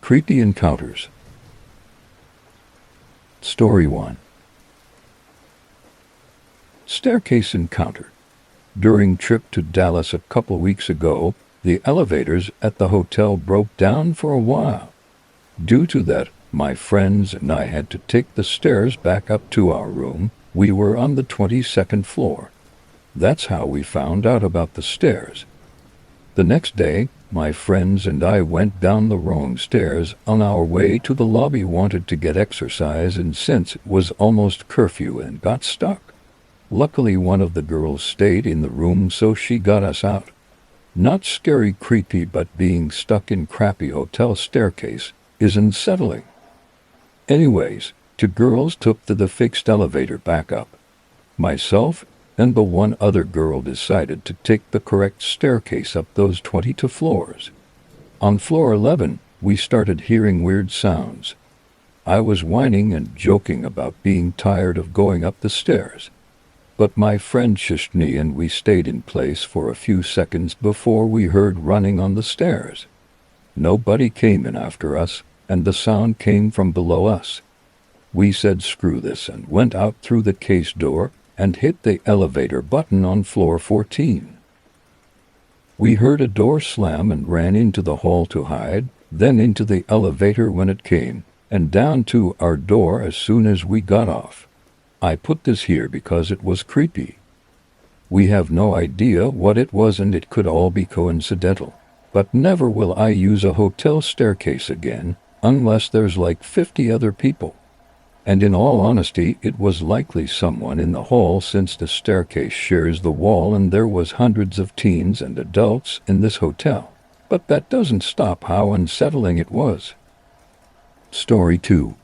Creepy Encounters. Story 1. Staircase Encounter. During trip to Dallas a couple weeks ago, the elevators at the hotel broke down for a while. Due to that, my friends and I had to take the stairs back up to our room. We were on the 22nd floor. That's how we found out about the stairs. The next day, my friends and I went down the wrong stairs on our way to the lobby, wanted to get exercise, and since it was almost curfew and got stuck. Luckily, one of the girls stayed in the room, so she got us out. Not scary creepy, but being stuck in crappy hotel staircase is unsettling. Anyways, two girls took the fixed elevator back up. Myself and the one other girl decided to take the correct staircase up those 22 floors. On floor 11, we started hearing weird sounds. I was whining and joking about being tired of going up the stairs. But my friend shushed me and we stayed in place for a few seconds before we heard running on the stairs. Nobody came in after us, and the sound came from below us. We said screw this and went out through the case door and hit the elevator button on floor 14. We heard a door slam and ran into the hall to hide, then into the elevator when it came, and down to our door as soon as we got off. I put this here because it was creepy. We have no idea what it was, and it could all be coincidental. But never will I use a hotel staircase again, unless there's like 50 other people. And in all honesty, it was likely someone in the hall, since the staircase shares the wall and there was hundreds of teens and adults in this hotel. But that doesn't stop how unsettling it was. Story 2.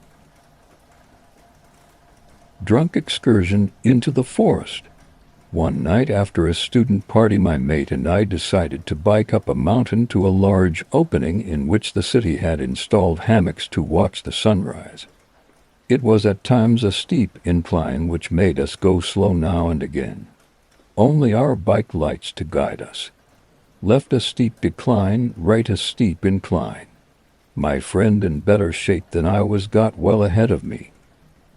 Drunk excursion into the forest. One night after a student party, my mate and I decided to bike up a mountain to a large opening in which the city had installed hammocks to watch the sunrise. It was at times a steep incline which made us go slow now and again. Only our bike lights to guide us. Left a steep decline, right a steep incline. My friend, in better shape than I was, got well ahead of me.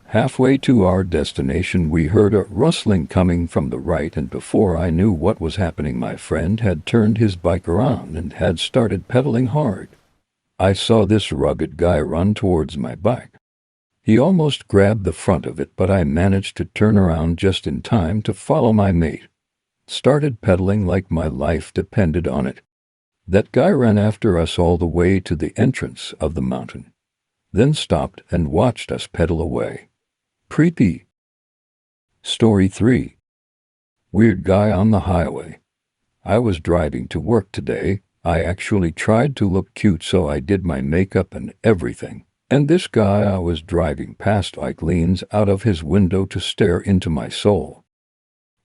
Halfway to our destination, we heard a rustling coming from the right, and before I knew what was happening, my friend had turned his bike around and had started pedaling hard. I saw this rugged guy run towards my bike. He almost grabbed the front of it, but I managed to turn around just in time to follow my mate. Started pedaling like my life depended on it. That guy ran after us all the way to the entrance of the mountain, then stopped and watched us pedal away. Creepy. Story 3. Weird guy on the highway. I was driving to work today. I actually tried to look cute, so I did my makeup and everything. And this guy I was driving past leans out of his window to stare into my soul.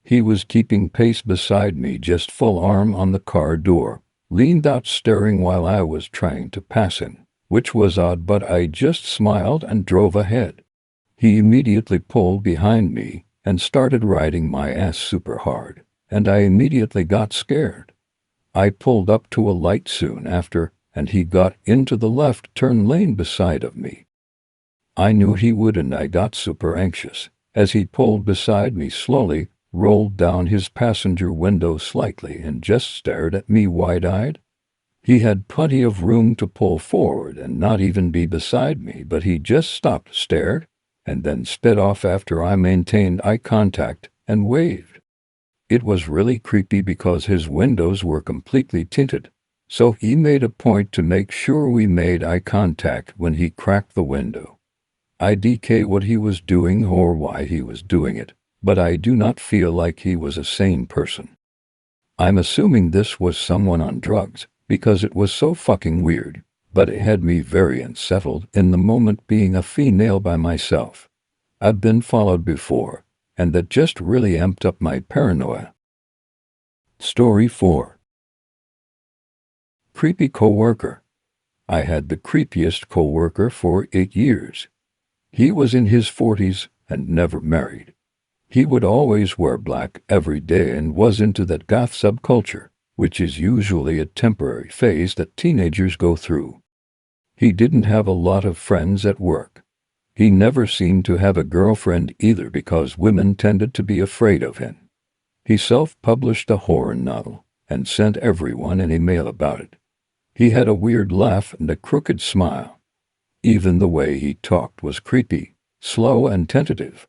He was keeping pace beside me, just full arm on the car door, leaned out staring while I was trying to pass him, which was odd, but I just smiled and drove ahead. He immediately pulled behind me and started riding my ass super hard, and I immediately got scared. I pulled up to a light soon after, and he got into the left turn lane beside of me. I knew he would, and I got super anxious as he pulled beside me slowly, rolled down his passenger window slightly, and just stared at me wide-eyed. He had plenty of room to pull forward and not even be beside me, but he just stopped, stared, and then sped off after I maintained eye contact and waved. It was really creepy because his windows were completely tinted. So he made a point to make sure we made eye contact when he cracked the window. I don't what he was doing or why he was doing it, but I do not feel like he was a sane person. I'm assuming this was someone on drugs, because it was so fucking weird, but it had me very unsettled in the moment, being a female by myself. I've been followed before, and that just really amped up my paranoia. Story 4. Creepy coworker. I had the creepiest coworker for 8 years. He was in his 40s and never married. He would always wear black every day and was into that goth subculture, which is usually a temporary phase that teenagers go through. He didn't have a lot of friends at work. He never seemed to have a girlfriend either because women tended to be afraid of him. He self-published a horror novel and sent everyone an email about it. He had a weird laugh and a crooked smile. Even the way he talked was creepy, slow and tentative.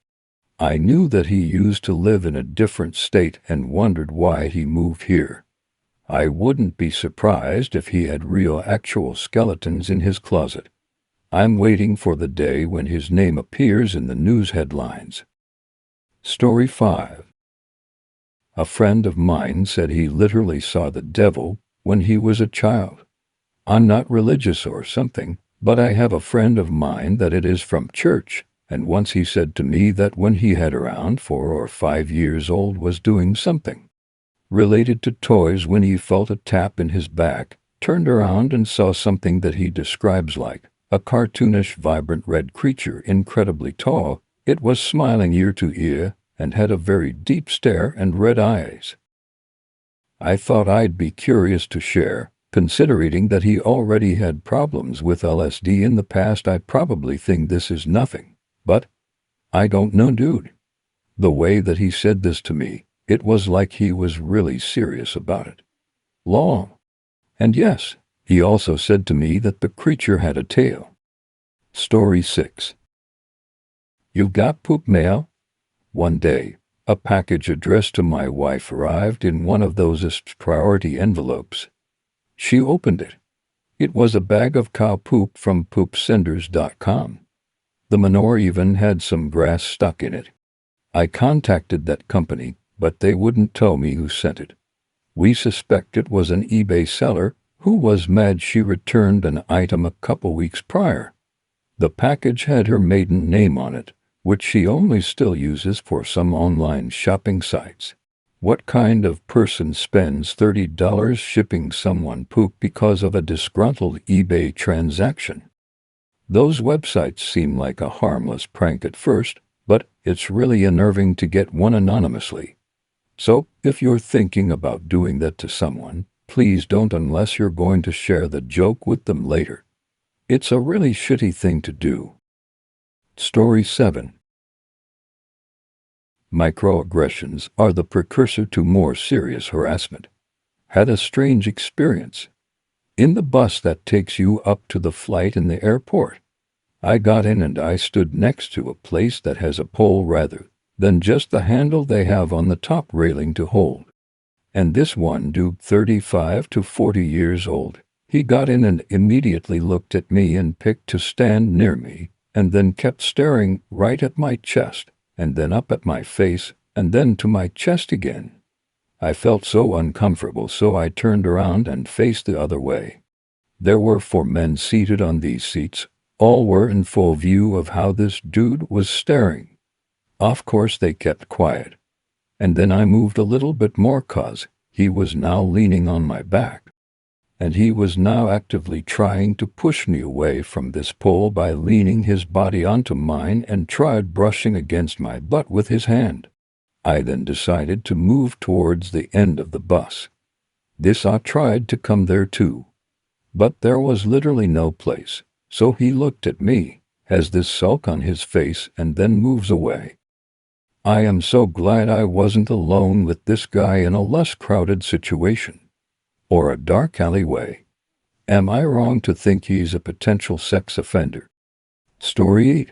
I knew that he used to live in a different state and wondered why he moved here. I wouldn't be surprised if he had real actual skeletons in his closet. I'm waiting for the day when his name appears in the news headlines. Story 5. A friend of mine said he literally saw the devil when he was a child. I'm not religious or something, but I have a friend of mine that it is from church, and once he said to me that when he had around 4 or 5 years old was doing something related to toys when he felt a tap in his back, turned around and saw something that he describes like a cartoonish vibrant red creature incredibly tall. It was smiling ear to ear and had a very deep stare and red eyes. I thought I'd be curious to share, considering that he already had problems with LSD in the past. I probably think this is nothing, but I don't know, dude. The way that he said this to me, it was like he was really serious about it. Long. And yes, he also said to me that the creature had a tail. Story 6. You've got poop mail? One day, a package addressed to my wife arrived in one of those priority envelopes. She opened it. It was a bag of cow poop from poopsenders.com. The manure even had some grass stuck in it. I contacted that company, but they wouldn't tell me who sent it. We suspect it was an eBay seller who was mad she returned an item a couple weeks prior. The package had her maiden name on it, which she only still uses for some online shopping sites. What kind of person spends $30 shipping someone poop because of a disgruntled eBay transaction? Those websites seem like a harmless prank at first, but it's really unnerving to get one anonymously. So, if you're thinking about doing that to someone, please don't unless you're going to share the joke with them later. It's a really shitty thing to do. Story 7. Microaggressions are the precursor to more serious harassment. Had a strange experience. In the bus that takes you up to the flight in the airport. I got in and I stood next to a place that has a pole rather than just the handle they have on the top railing to hold. And this one dude, 35 to 40 years old, he got in and immediately looked at me and picked to stand near me, and then kept staring right at my chest, and then up at my face, and then to my chest again. I felt so uncomfortable, so I turned around and faced the other way. There were 4 men seated on these seats. All were in full view of how this dude was staring. Of course they kept quiet. And then I moved a little bit more 'cause he was now leaning on my back. And he was now actively trying to push me away from this pole by leaning his body onto mine and tried brushing against my butt with his hand. I then decided to move towards the end of the bus. I tried to come there too. But there was literally no place. So he looked at me, has this sulk on his face, and then moves away. I am so glad I wasn't alone with this guy in a less crowded situation. Or a dark alleyway. Am I wrong to think he's a potential sex offender? Story 8.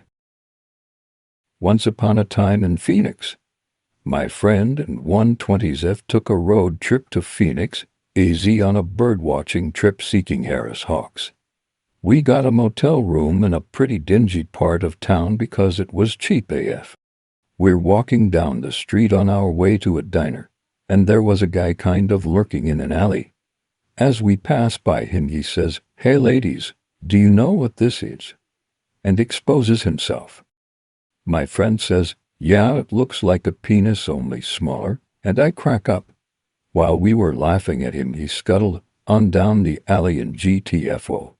Once upon a time in Phoenix. My friend and 120s took a road trip to Phoenix, AZ on a birdwatching trip seeking Harris hawks. We got a motel room in a pretty dingy part of town because it was cheap AF. We're walking down the street on our way to a diner, and there was a guy kind of lurking in an alley. As we pass by him, he says, "Hey ladies, do you know what this is?" and exposes himself. My friend says, "Yeah, it looks like a penis, only smaller," and I crack up. While we were laughing at him, he scuttled on down the alley in GTFO.